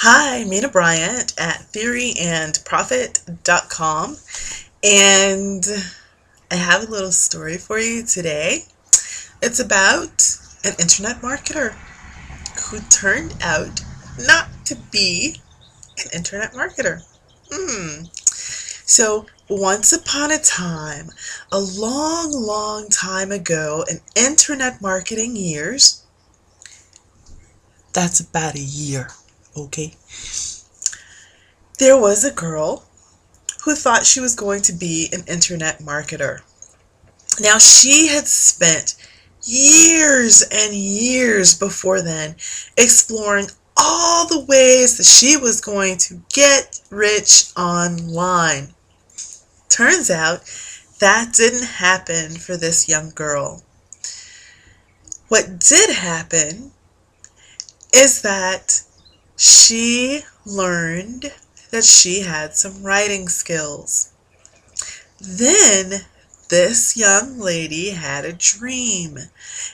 Hi, Mina Bryant at theoryandprofit.com, and I have a little story for you today. It's about an internet marketer who turned out not to be an internet marketer. So, once upon a time, a long, long time ago, in internet marketing years, that's about a year, okay? There was a girl who thought she was going to be an internet marketer. Now, she had spent years and years before then exploring all the ways that she was going to get rich online. Turns out that didn't happen for this young girl. What did happen is that she learned that she had some writing skills. Then this young lady had a dream,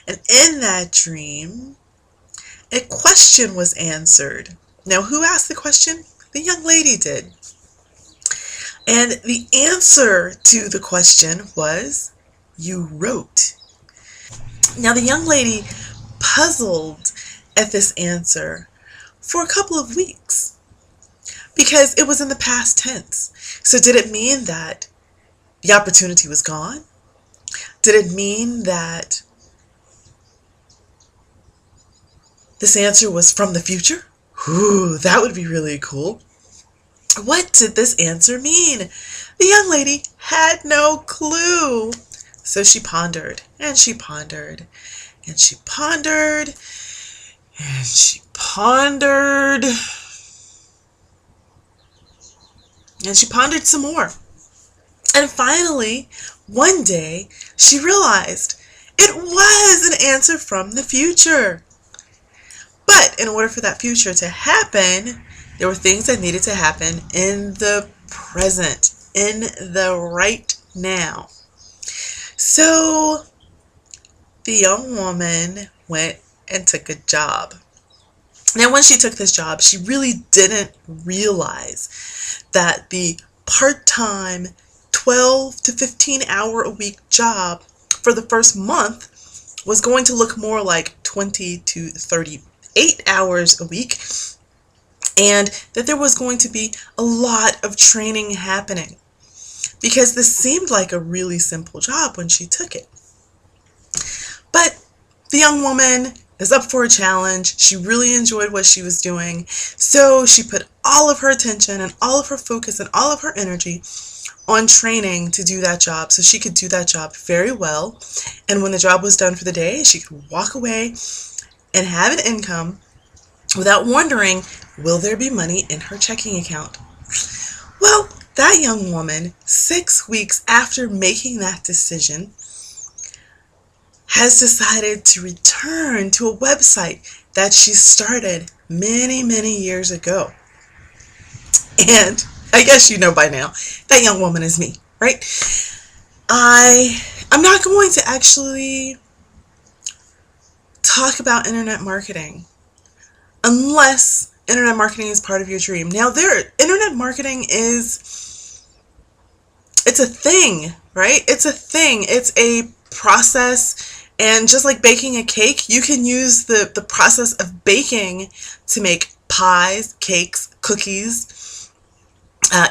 and in that dream, a question was answered. Now, who asked the question? The young lady did. And the answer to the question was, you wrote. Now, the young lady puzzled at this answer for a couple of weeks because it was in the past tense. So, did it mean that the opportunity was gone? Did it mean that this answer was from the future? Ooh, that would be really cool. What did this answer mean? The young lady had no clue. So she pondered, and she pondered, and she pondered, and she pondered, and she pondered some more. And finally, one day, she realized it was an answer from the future. But in order for that future to happen, there were things that needed to happen in the present, in the right now. So the young woman went and took a job. Now, when she took this job, she really didn't realize that the part-time 12 to 15 hour a week job for the first month was going to look more like 20 to 38 hours a week, and that there was going to be a lot of training happening, because this seemed like a really simple job when she took it. But the young woman is up for a challenge. She really enjoyed what she was doing, so she put all of her attention and all of her focus and all of her energy on training to do that job, so she could do that job very well. And when the job was done for the day, she could walk away and have an income without wondering, will there be money in her checking account? Well, that young woman, 6 weeks after making that decision, has decided to return to a website that she started many, many years ago. And I guess you know by now, that young woman is me, right? I'm not going to actually talk about internet marketing unless internet marketing is part of your dream. Now, internet marketing it's a thing, right? It's a thing. It's a process. And just like baking a cake, you can use the process of baking to make pies, cakes, cookies,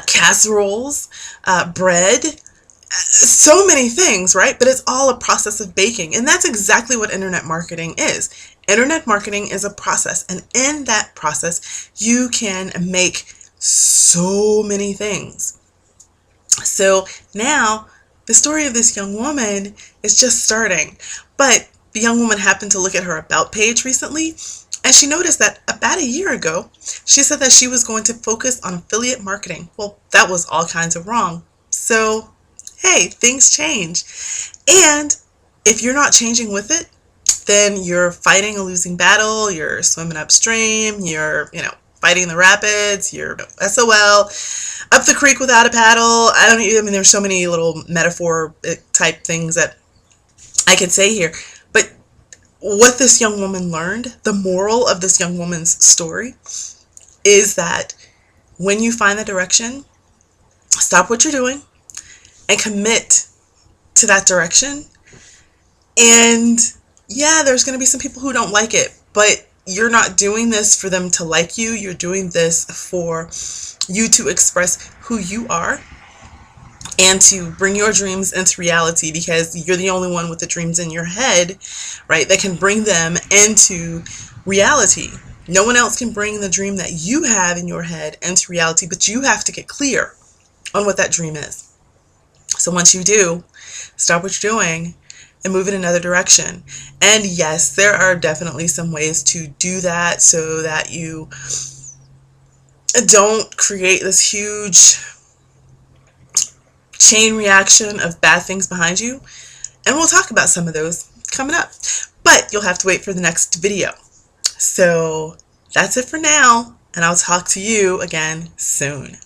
casseroles, bread, so many things, right? But it's all a process of baking. And that's exactly what internet marketing is. Internet marketing is a process. And in that process, you can make so many things. So now the story of this young woman is just starting. But the young woman happened to look at her About page recently, and she noticed that about a year ago, she said that she was going to focus on affiliate marketing. Well, that was all kinds of wrong. So, hey, things change. And if you're not changing with it, then you're fighting a losing battle, you're swimming upstream, you're, fighting the rapids, you're SOL, up the creek without a paddle. I mean, there's so many little metaphor type things that I could say here. But what this young woman learned, the moral of this young woman's story, is that when you find that direction, stop what you're doing and commit to that direction. And yeah, there's going to be some people who don't like it, but you're not doing this for them to like you. You're doing this for you to express who you are and to bring your dreams into reality, because you're the only one with the dreams in your head, right, that can bring them into reality. No one else can bring the dream that you have in your head into reality, but you have to get clear on what that dream is. So once you do, stop what you're doing and move in another direction. And yes, there are definitely some ways to do that so that you don't create this huge chain reaction of bad things behind you. And we'll talk about some of those coming up. But you'll have to wait for the next video. So that's it for now, and I'll talk to you again soon.